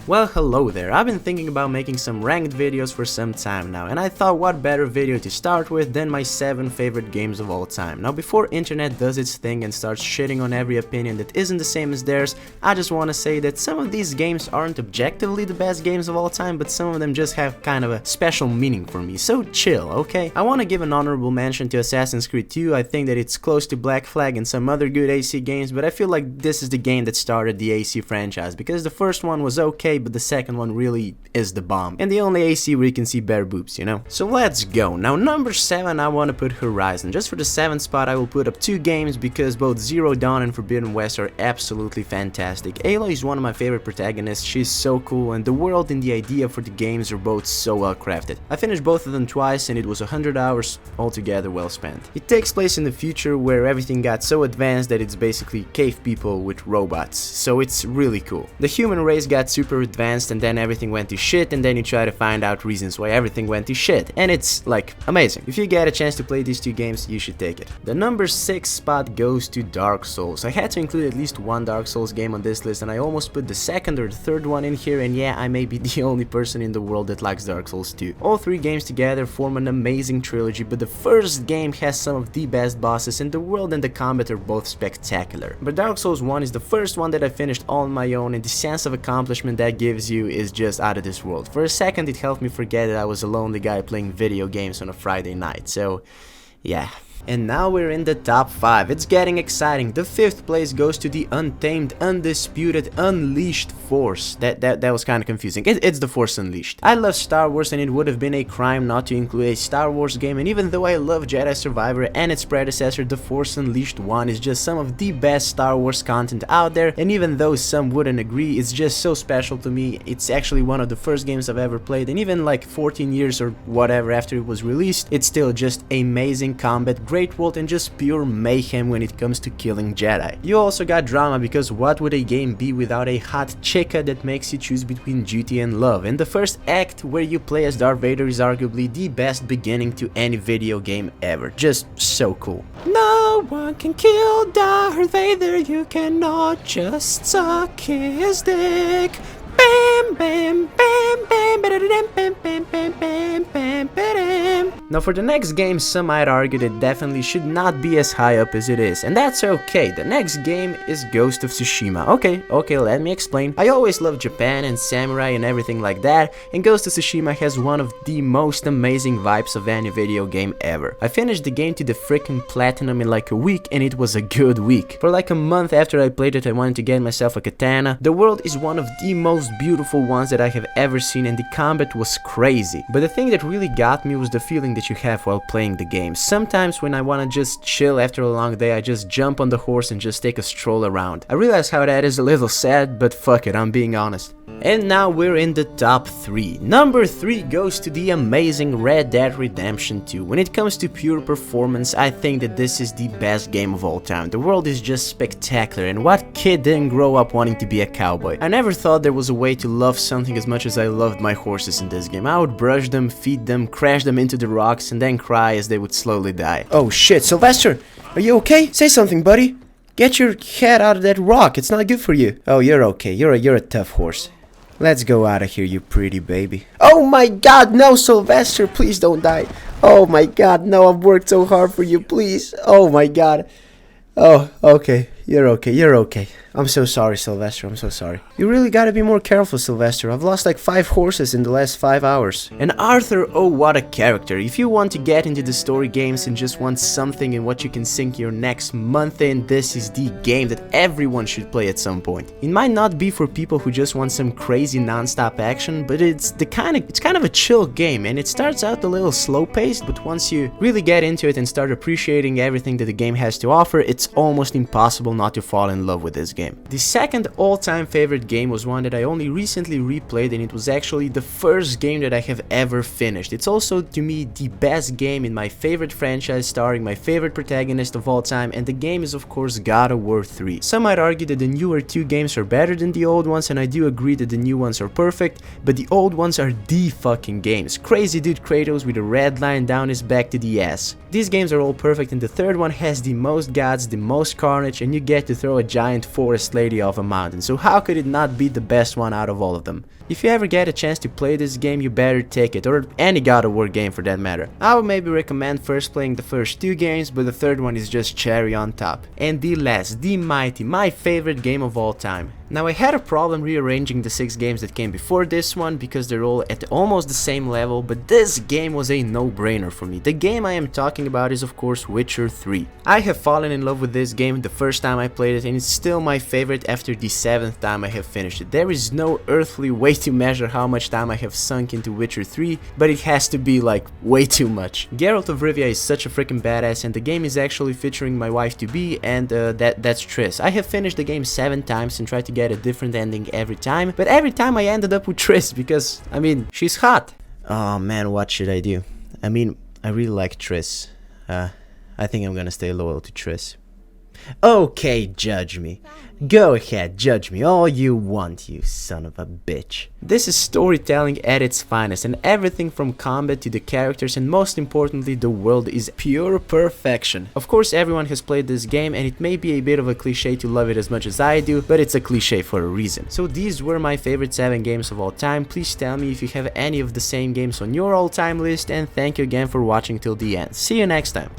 Well, hello there. I've been thinking about making some ranked videos for some time now, and I thought what better video to start with than my 7 favorite games of all time. Now, before internet does its thing and starts shitting on every opinion that isn't the same as theirs, I just want to say that some of these games aren't objectively the best games of all time, but some of them just have kind of a special meaning for me, so chill, okay? I want to give an honorable mention to Assassin's Creed 2. I think that it's close to Black Flag and some other good AC games, but I feel like this is the game that started the AC franchise, because the first one was okay, but the second one really is the bomb, and the only AC where you can see bare boobs, you know? So let's go. Now, number 7, I want to put Horizon. Just for the 7th spot, I will put up 2 games because both Zero Dawn and Forbidden West are absolutely fantastic. Aloy is one of my favorite protagonists. She's so cool, and the world and the idea for the games are both so well crafted. I finished both of them twice, and it was 100 hours altogether well spent. It takes place in the future where everything got so advanced that it's basically cave people with robots, so it's really cool. The human race got super advanced, and then everything went to shit, and then you try to find out reasons why everything went to shit, and it's like amazing. If you get a chance to play these 2 games, you should take it. The number 6 spot goes to Dark Souls. I had to include at least one Dark Souls game on this list, and I almost put the 2nd or the 3rd one in here, and yeah, I may be the only person in the world that likes Dark Souls 2. All 3 games together form an amazing trilogy, but the first game has some of the best bosses in the world, and the combat are both spectacular. But Dark Souls 1 is the first one that I finished all on my own, and the sense of accomplishment that gives you is just out of this world. For a second, it helped me forget that I was a lonely guy playing video games on a Friday night, so yeah. And now we're in the top 5. It's getting exciting. The 5th place goes to the Untamed, Undisputed, Unleashed Force. That was kind of confusing. It's the Force Unleashed. I love Star Wars, and it would have been a crime not to include a Star Wars game, and even though I love Jedi Survivor and its predecessor, the Force Unleashed 1 is just some of the best Star Wars content out there, and even though some wouldn't agree, it's just so special to me. It's actually one of the first games I've ever played, and even like 14 years or whatever after it was released, it's still just amazing combat, great world, and just pure mayhem when it comes to killing Jedi. You also got drama, because what would a game be without a hot chica that makes you choose between duty and love? And the first act where you play as Darth Vader is arguably the best beginning to any video game ever. Just so cool. No one can kill Darth Vader, you cannot just suck his dick. Bam, bam, bam, bam, bam, bam, bam, bam, bam, bam, bam. Now, for the next game, some might argue that definitely should not be as high up as it is, and that's okay. The next game is Ghost of Tsushima. Okay, let me explain. I always loved Japan and samurai and everything like that, and Ghost of Tsushima has one of the most amazing vibes of any video game ever. I finished the game to the freaking platinum in like a week, and it was a good week. For like a month after I played it, I wanted to get myself a katana. The world is one of the most beautiful ones that I have ever seen, and the combat was crazy. But the thing that really got me was the feeling that you have while playing the game. Sometimes when I wanna just chill after a long day, I just jump on the horse and just take a stroll around. I realize how that is a little sad, but fuck it, I'm being honest. And now we're in the top 3. Number 3 goes to the amazing Red Dead Redemption 2. When it comes to pure performance, I think that this is the best game of all time. The world is just spectacular, and what kid didn't grow up wanting to be a cowboy? I never thought there was a way to love something as much as I loved my horses in this game. I would brush them, feed them, crash them into the rocks, and then cry as they would slowly die. Oh shit, Sylvester! Are you okay? Say something, buddy! Get your head out of that rock, it's not good for you. Oh, you're okay, you're a tough horse. Let's go out of here, you pretty baby. Oh my god, no, Sylvester, please don't die. Oh my god, no, I've worked so hard for you, please. Oh my god. Oh, okay, you're okay. I'm so sorry, Sylvester, I'm so sorry. You really gotta be more careful, Sylvester. I've lost like 5 horses in the last 5 hours. And Arthur, oh what a character. If you want to get into the story games and just want something in what you can sink your next month in, this is the game that everyone should play at some point. It might not be for people who just want some crazy non-stop action, but it's kind of a chill game, and it starts out a little slow-paced, but once you really get into it and start appreciating everything that the game has to offer, it's almost impossible not to fall in love with this game. The second all-time favorite game was one that I only recently replayed, and it was actually the first game that I have ever finished. It's also, to me, the best game in my favorite franchise, starring my favorite protagonist of all time, and the game is of course God of War 3. Some might argue that the newer 2 games are better than the old ones, and I do agree that the new ones are perfect, but the old ones are the fucking games. Crazy dude Kratos with a red line down his back to the ass. These games are all perfect, and the third one has the most gods, the most carnage, and you get to throw a giant force forest lady of a mountain, so how could it not be the best one out of all of them? If you ever get a chance to play this game, you better take it, or any God of War game for that matter. I would maybe recommend first playing the first 2 games, but the third one is just cherry on top. And the last, the mighty, my favorite game of all time. Now, I had a problem rearranging the 6 games that came before this one because they're all at almost the same level, but this game was a no-brainer for me. The game I am talking about is of course Witcher 3. I have fallen in love with this game the first time I played it, and it's still my favorite after the 7th time I have finished it. There is no earthly way to measure how much time I have sunk into Witcher 3, but it has to be like way too much. Geralt of Rivia is such a freaking badass, and the game is actually featuring my wife-to-be, and that's Triss. I have finished the game 7 times and tried to get a different ending every time, but every time I ended up with Triss because, I mean, she's hot. Oh man, what should I do? I mean, I really like Triss. I think I'm gonna stay loyal to Triss. Okay, judge me. Go ahead, judge me all you want, you son of a bitch. This is storytelling at its finest, and everything from combat to the characters and most importantly the world is pure perfection. Of course, everyone has played this game, and it may be a bit of a cliche to love it as much as I do, but it's a cliche for a reason. So these were my favorite 7 games of all time. Please tell me if you have any of the same games on your all-time list, and thank you again for watching till the end. See you next time.